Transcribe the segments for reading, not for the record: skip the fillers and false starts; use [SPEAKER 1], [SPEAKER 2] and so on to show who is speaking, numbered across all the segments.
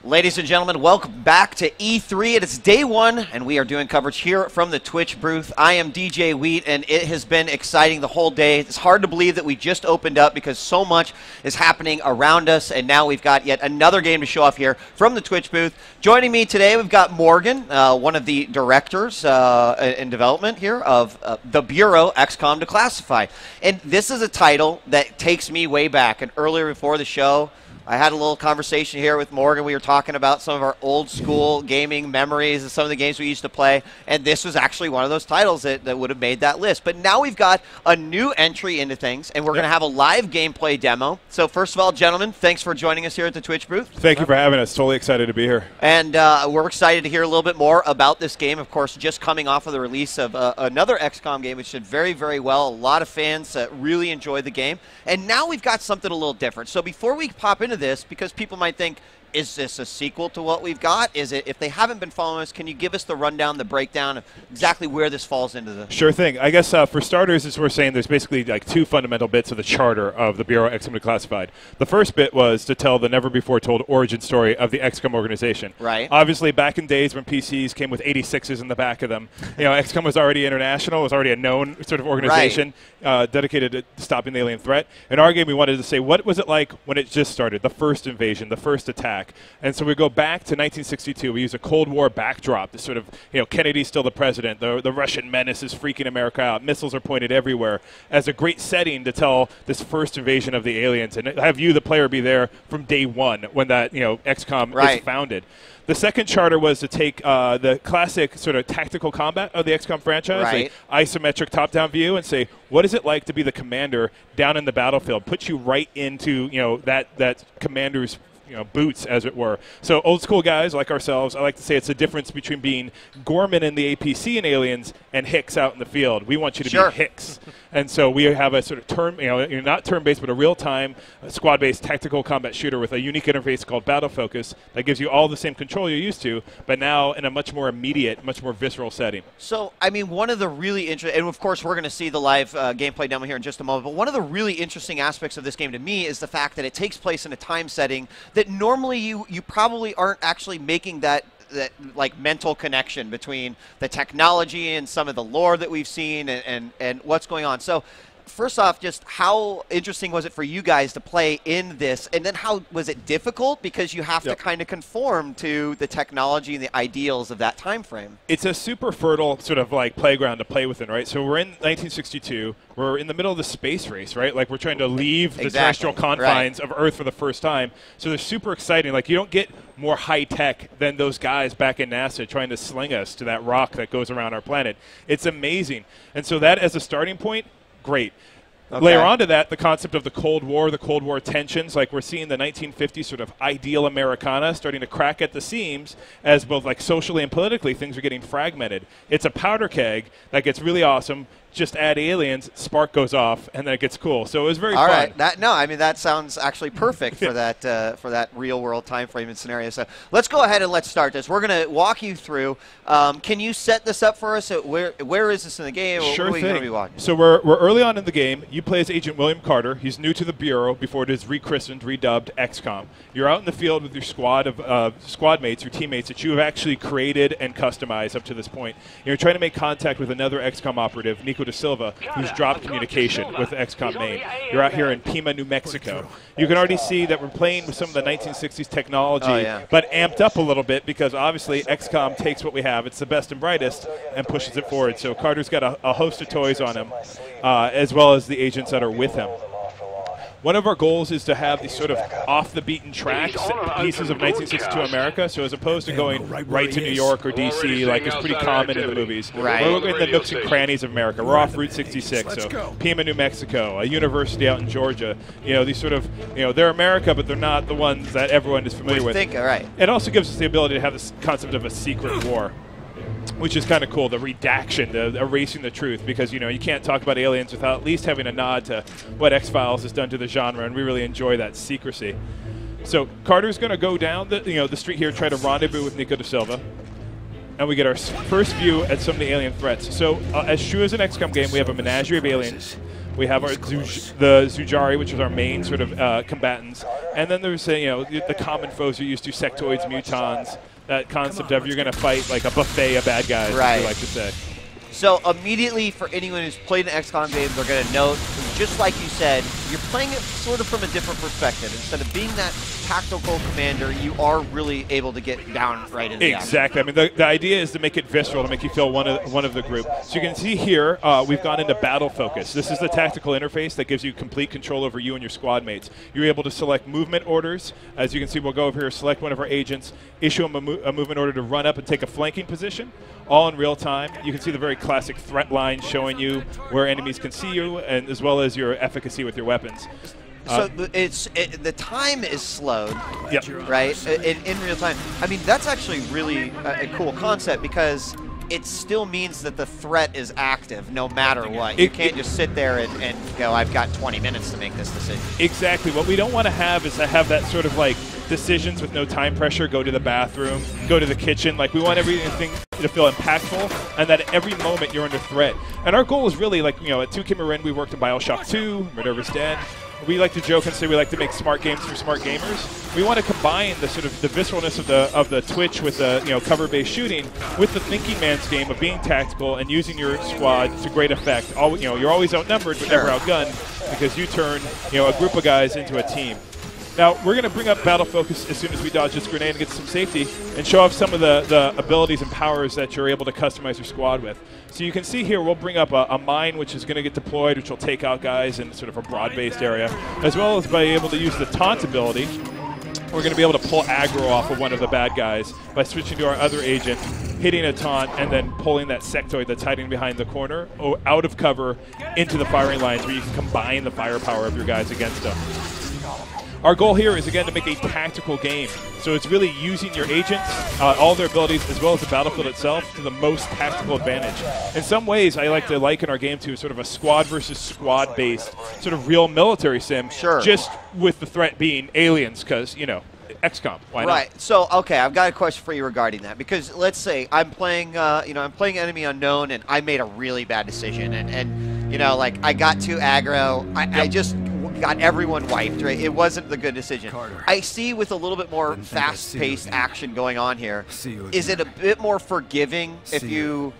[SPEAKER 1] Ladies and gentlemen, welcome back to E3. It is day one, and we are doing coverage here from the Twitch booth. I am DJ Wheat, and it has been exciting the whole day. It's hard to believe that we just opened up because so much is happening around us, and now we've got yet another game to show off here from the Twitch booth. Joining me today, we've got Morgan, one of the directors in development here of the Bureau XCOM Declassified. And this is a title that takes me way back. And earlier before the show, I had a little conversation here with Morgan. We were talking about some of our old school gaming memories and some of the games we used to play, and this was actually one of those titles that would have made that list. But now we've got a new entry into things, and we're going to have a live gameplay demo. So first of all, gentlemen, thanks for joining us here at the Twitch booth.
[SPEAKER 2] Thank you for having us. Totally excited to be here.
[SPEAKER 1] And we're excited to hear a little bit more about this game. Of course, just coming off of the release of another XCOM game, which did very, very well. A lot of fans really enjoyed the game. And now we've got something a little different. So before we pop into this, because people might think, is this a sequel to what we've got? Is it? If they haven't been following us, can you give us the rundown, the breakdown of exactly where this falls into the...
[SPEAKER 2] Sure thing. I guess for starters, as we're saying, there's basically like two fundamental bits of the charter of the Bureau XCOM Declassified. The first bit was to tell the never-before-told origin story of the XCOM organization.
[SPEAKER 1] Right.
[SPEAKER 2] Obviously, back in days when PCs came with 86s in the back of them, you know, XCOM was already international, was already a known sort of organization dedicated to stopping the alien threat. In our game, we wanted to say, what was it like when it just started, the first invasion, the first attack? And so we go back to 1962. We use a Cold War backdrop. This sort of, you know, Kennedy's still the president. The Russian menace is freaking America out. Missiles are pointed everywhere as a great setting to tell this first invasion of the aliens and have you, the player, be there from day one when that, you know, XCOM is founded. The second charter was to take the classic sort of tactical combat of the XCOM franchise, like isometric top-down view, and say, what is it like to be the commander down in the battlefield? Put you right into, you know, that commander's, you know, boots, as it were. So old school guys like ourselves, I like to say it's the difference between being Gorman in the APC in Aliens and Hicks out in the field. We want you to be Hicks. And so we have a sort of not turn-based, but a real-time squad-based tactical combat shooter with a unique interface called Battle Focus that gives you all the same control you're used to, but now in a much more immediate, much more visceral setting.
[SPEAKER 1] So, I mean, one of the really interesting, and of course we're going to see the live gameplay demo here in just a moment, but one of the really interesting aspects of this game to me is the fact that it takes place in a time setting that normally you probably aren't actually making that like mental connection between the technology and some of the lore that we've seen and what's going on. So first off, just how interesting was it for you guys to play in this? And then how was it difficult? Because you have to kind of conform to the technology and the ideals of that time frame.
[SPEAKER 2] It's a super fertile sort of like playground to play within, right? So we're in 1962. We're in the middle of the space race, right? Like we're trying to leave the terrestrial confines of Earth for the first time. So they're super exciting. Like you don't get more high-tech than those guys back in NASA trying to sling us to that rock that goes around our planet. It's amazing. And so that as a starting point, great. Layer onto that, the concept of the Cold War tensions, like we're seeing the 1950s sort of ideal Americana starting to crack at the seams as both like socially and politically things are getting fragmented. It's a powder keg that gets really awesome. Just add aliens, spark goes off, and then it gets cool. So it was very fun.
[SPEAKER 1] All right. No, I mean, that sounds actually perfect for that real-world time frame and scenario. So let's go ahead and let's start this. We're going to walk you through. Can you set this up for us? Where is this in the game?
[SPEAKER 2] Sure
[SPEAKER 1] thing.
[SPEAKER 2] What are we
[SPEAKER 1] going to be watching?
[SPEAKER 2] So we're early on in the game. You play as Agent William Carter. He's new to the Bureau before it is rechristened, redubbed XCOM. You're out in the field with your squad of squad mates, your teammates that you have actually created and customized up to this point. You're trying to make contact with another XCOM operative, Nico De Silva, who's dropped communication with the XCOM main. You're out here in Pima, New Mexico. You can already see that we're playing with some of the 1960s technology, but amped up a little bit because obviously XCOM takes what we have, it's the best and brightest, and pushes it forward. So Carter's got a host of toys on him, as well as the agents that are with him. One of our goals is to have these sort of off-the-beaten tracks, pieces of 1962 America, so as opposed to going right to New York or D.C., like is pretty common in the movies. We're in the nooks and crannies of America. We're off Route 66, so Pima, New Mexico, a university out in Georgia. You know, these sort of, you know, they're America, but they're not the ones that everyone is familiar with. It also gives us the ability to have this concept of a secret war, which is kind of cool, the redaction, the erasing the truth, because, you know, you can't talk about aliens without at least having a nod to what X-Files has done to the genre, and we really enjoy that secrecy. So Carter's going to go down the street here, try to rendezvous with Nico De Silva, and we get our first view at some of the alien threats. So as true as an XCOM game, we have a menagerie of aliens. We have the Zujari, which is our main sort of combatants. And then there's, the common foes you're used to, sectoids, mutons, that concept of you're going to fight like a buffet of bad guys, as we like to say.
[SPEAKER 1] So immediately, for anyone who's played an XCOM game, they're going to note, just like you said, you're playing it sort of from a different perspective. Instead of being that tactical commander, you are really able to get down right in the action.
[SPEAKER 2] Exactly. I mean, the idea is to make it visceral, to make you feel one of the group. So you can see here, we've gone into battle focus. This is the tactical interface that gives you complete control over you and your squad mates. You're able to select movement orders. As you can see, we'll go over here, select one of our agents, issue them a movement order to run up and take a flanking position, all in real time. You can see the very classic threat line showing you where enemies can see you, and as well as your efficacy with your weapons.
[SPEAKER 1] So the time is slowed,
[SPEAKER 2] yep.
[SPEAKER 1] right, in real time. I mean, that's actually really a cool concept, because it still means that the threat is active no matter what. You can't just sit there and go, I've got 20 minutes to make this decision.
[SPEAKER 2] Exactly. What we don't want to have is to have that sort of like decisions with no time pressure, go to the bathroom, go to the kitchen. Like, we want everything to feel impactful and that at every moment you're under threat. And our goal is really, like, at 2K Marin, we worked in BioShock 2, Minerva's Den. We like to joke and say we like to make smart games for smart gamers. We want to combine the sort of the visceralness of the Twitch with the cover-based shooting with the thinking man's game of being tactical and using your squad to great effect. You're always outnumbered but never outgunned, because you turn a group of guys into a team. Now, we're going to bring up Battle Focus as soon as we dodge this grenade and get some safety, and show off some of the abilities and powers that you're able to customize your squad with. So you can see here, we'll bring up a mine, which is going to get deployed, which will take out guys in sort of a broad-based area, as well as by able to use the taunt ability. We're going to be able to pull aggro off of one of the bad guys by switching to our other agent, hitting a taunt, and then pulling that sectoid that's hiding behind the corner out of cover into the firing lines, where you can combine the firepower of your guys against them. Our goal here is, again, to make a tactical game. So it's really using your agents, all their abilities, as well as the battlefield itself, to the most tactical advantage. In some ways, I like to liken our game to sort of a squad versus squad-based sort of real military sim, just with the threat being aliens, because, XCOM. Why not?
[SPEAKER 1] Right. So, okay, I've got a question for you regarding that, because let's say I'm playing, I'm playing Enemy Unknown, and I made a really bad decision, and like, I got too aggro. I just got everyone wiped, right? It wasn't the good decision. I see with a little bit more fast-paced action going on here, is it a bit more forgiving if you,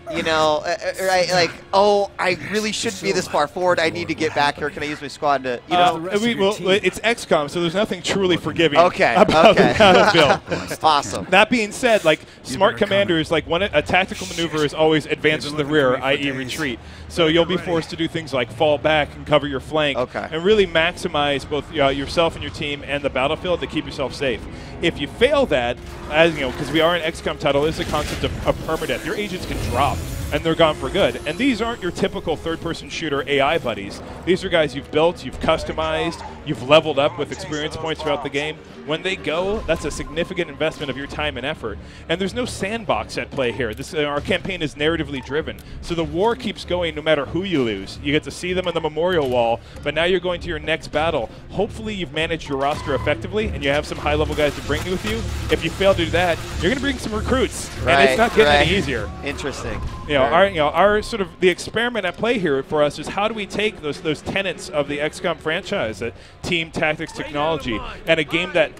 [SPEAKER 1] right, like, oh, I really shouldn't be this far forward. I need to get back here. Can I use my squad to,
[SPEAKER 2] well, it's XCOM, so there's nothing truly forgiving about
[SPEAKER 1] the
[SPEAKER 2] battlefield.
[SPEAKER 1] Awesome.
[SPEAKER 2] That being said, like, smart commanders, like, a tactical maneuver is always advance to the rear, i.e. retreat. So you'll be forced to do things like fall back and cover your flank, and really maximize both yourself and your team and the battlefield to keep yourself safe. If you fail that, as because we are an XCOM title, is the concept of permadeath. Your agents can drop, and they're gone for good. And these aren't your typical third-person shooter AI buddies. These are guys you've built, you've customized, you've leveled up with experience points throughout the game. When they go, that's a significant investment of your time and effort. And there's no sandbox at play here. Our campaign is narratively driven. So the war keeps going no matter who you lose. You get to see them on the memorial wall, but now you're going to your next battle. Hopefully you've managed your roster effectively, and you have some high-level guys to bring with you. If you fail to do that, you're going to bring some recruits, and it's not getting any easier.
[SPEAKER 1] Interesting.
[SPEAKER 2] Our sort of the experiment at play here for us is how do we take those tenets of the XCOM franchise, team, tactics, technology, and a game that,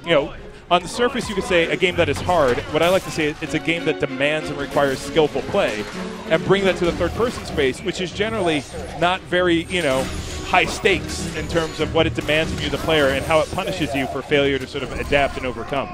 [SPEAKER 2] on the surface you could say a game that is hard. What I like to say is it's a game that demands and requires skillful play, and bring that to the third-person space, which is generally not very, high stakes in terms of what it demands from you, the player, and how it punishes you for failure to sort of adapt and overcome.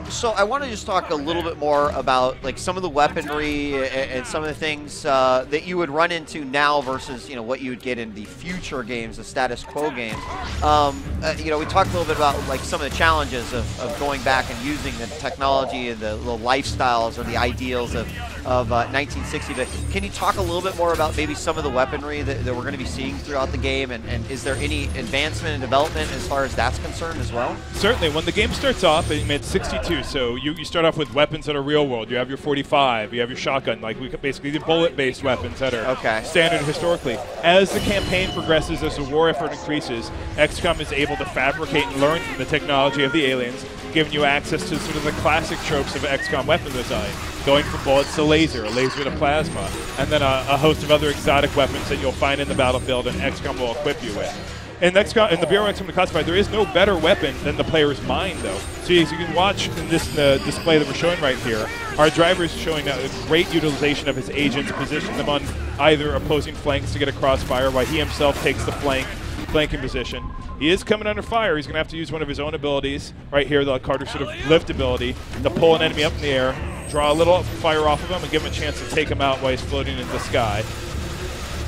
[SPEAKER 1] So I want to just talk a little bit more about like some of the weaponry and some of the things that you would run into now versus what you would get in the future games, the status quo games. We talked a little bit about like some of the challenges of going back and using the technology and the lifestyles or the ideals of 1960. But can you talk a little bit more about maybe some of the weaponry that we're going to be seeing throughout the game, and is there any advancement and development as far as that's concerned as well?
[SPEAKER 2] Certainly. When the game starts off, it's 62 you. So you start off with weapons that are real world. You have your 45, you have your shotgun, like we basically the bullet-based weapons that are standard historically. As the campaign progresses, as the war effort increases, XCOM is able to fabricate and learn from the technology of the aliens, giving you access to sort of the classic tropes of XCOM weapon design, going from bullets to laser, a laser to plasma, and then a host of other exotic weapons that you'll find in the battlefield and XCOM will equip you with. In XCOM, in the Bureau XCOM Declassified, there is no better weapon than the player's mind, though. So as you can watch in this display that we're showing right here, our driver is showing a great utilization of his agents, position them on either opposing flanks to get a crossfire, while he himself takes the flanking position. He is coming under fire. He's going to have to use one of his own abilities right here, the Carter sort of lift ability, to pull an enemy up in the air, draw a little fire off of him, and give him a chance to take him out while he's floating in the sky.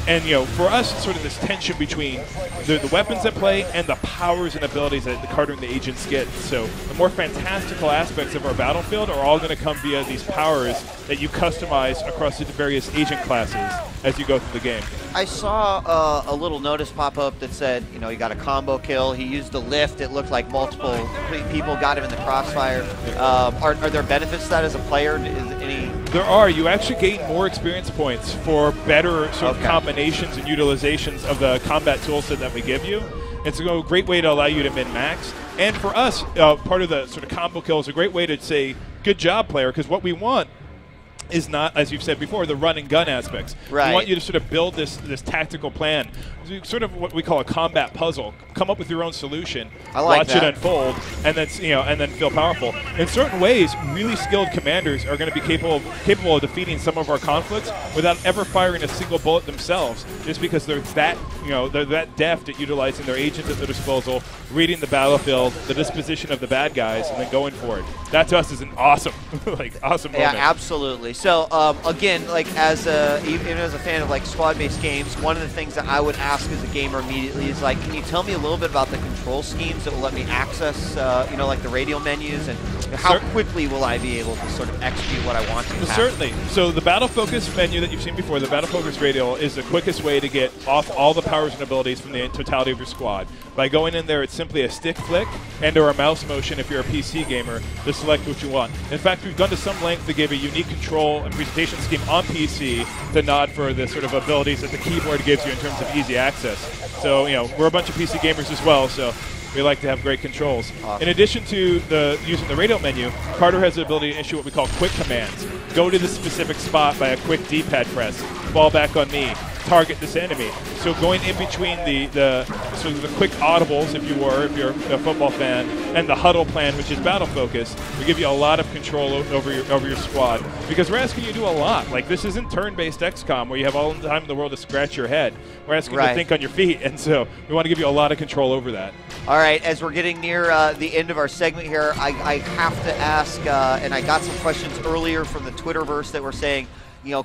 [SPEAKER 2] And, you know, for us, it's sort of this tension between the weapons at play and the powers and abilities that the Carter and the agents get. So the more fantastical aspects of our battlefield are all going to come via these powers that you customize across the various agent classes as you go through the game.
[SPEAKER 1] I saw a little notice pop up that said, you know, he got a combo kill. He used a lift. It looked like multiple people got him in the crossfire. Are there benefits to that as a player? Is any?
[SPEAKER 2] There are. You actually gain more experience points for better sort of combinations and utilizations of the combat toolset that we give you. It's a great way to allow you to min-max. And for us, part of the sort of combo kill is a great way to say, good job, player, because what we want is not, as you've said before, the run and gun aspects.
[SPEAKER 1] Right.
[SPEAKER 2] We want you to sort of build this tactical plan, sort of what we call a combat puzzle. Come up with your own solution, watch it unfold, and then and then feel powerful. In certain ways, really skilled commanders are going to be capable of defeating some of our conflicts without ever firing a single bullet themselves, just because they're that deft at utilizing their agents at their disposal, reading the battlefield, the disposition of the bad guys, and then going for it. That to us is an awesome, awesome moment.
[SPEAKER 1] Yeah, absolutely. So again, like even as a fan of like squad-based games, one of the things that I would ask as a gamer immediately is like, can you tell me a little bit about the control schemes that will let me access, like the radio menus, and how quickly will I be able to sort of execute what I want to?
[SPEAKER 2] Certainly. So the Battle Focus menu that you've seen before, the Battle Focus radial, is the quickest way to get off all the powers and abilities from the totality of your squad. By going in there, it's simply a stick flick and/or a mouse motion if you're a PC gamer to select what you want. In fact, we've gone to some length to give a unique control and presentation scheme on PC to nod for the sort of abilities that the keyboard gives you in terms of easy access. So, we're a bunch of PC gamers as well, so we like to have great controls. Awesome. In addition to using the radio menu, Carter has the ability to issue what we call quick commands. Go to the specific spot by a quick D-pad press, fall back on me, target this enemy. So going in between the quick audibles, if you're a football fan, and the huddle plan, which is battle focus, we give you a lot of control over your squad, because we're asking you to do a lot. Like, this isn't turn-based XCOM where you have all the time in the world to scratch your head. We're asking you to think on your feet, and so we want to give you a lot of control over that.
[SPEAKER 1] All right, as we're getting near the end of our segment here, I have to ask, and I got some questions earlier from the Twitterverse that were saying,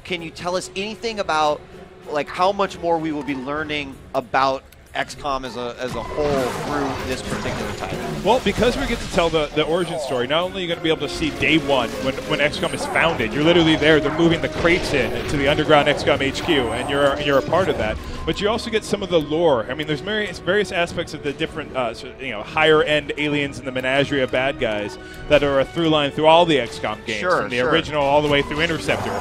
[SPEAKER 1] can you tell us anything about like how much more we will be learning about XCOM as a whole through this particular title?
[SPEAKER 2] Well, because we get to tell the origin story, not only are you going to be able to see day one when XCOM is founded, you're literally there, they're moving the crates into the underground XCOM HQ, and you're a part of that. But you also get some of the lore. I mean, there's various aspects of the different higher-end aliens in the menagerie of bad guys that are a through line through all the XCOM games, from the original all the way through Interceptor.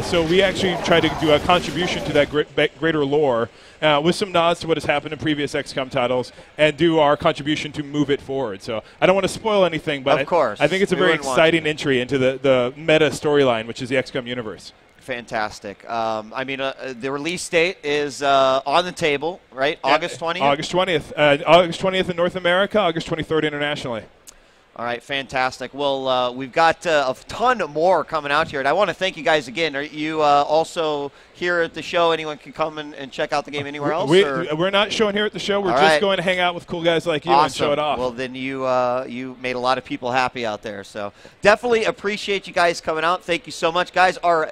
[SPEAKER 2] So we actually try to do a contribution to that greater lore with some nods to what has happened in previous XCOM titles, and do our contribution to move it forward. So I don't want to spoil anything, but I think it's a very exciting entry into the meta storyline, which is the XCOM universe.
[SPEAKER 1] Fantastic. The release date is on the table, right? August 20th?
[SPEAKER 2] August 20th. August 20th in North America, August 23rd internationally.
[SPEAKER 1] All right, fantastic. Well, we've got a ton more coming out here, and I want to thank you guys again. Are you also here at the show? Anyone can come and check out the game anywhere else?
[SPEAKER 2] We're not showing here at the show. We're just going to hang out with cool guys like you and show it off.
[SPEAKER 1] Well, then you made a lot of people happy out there. So definitely appreciate you guys coming out. Thank you so much, guys. Our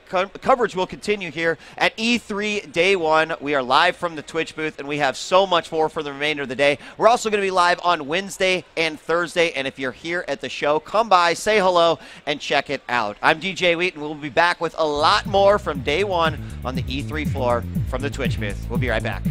[SPEAKER 1] coverage will continue here at E3 Day 1. We are live from the Twitch booth, and we have so much more for the remainder of the day. We're also going to be live on Wednesday and Thursday, and if you're here at the show, come by, say hello, and check it out. I'm DJ Wheat, and we'll be back with a lot more from Day 1 on the E3 floor from the Twitch booth. We'll be right back.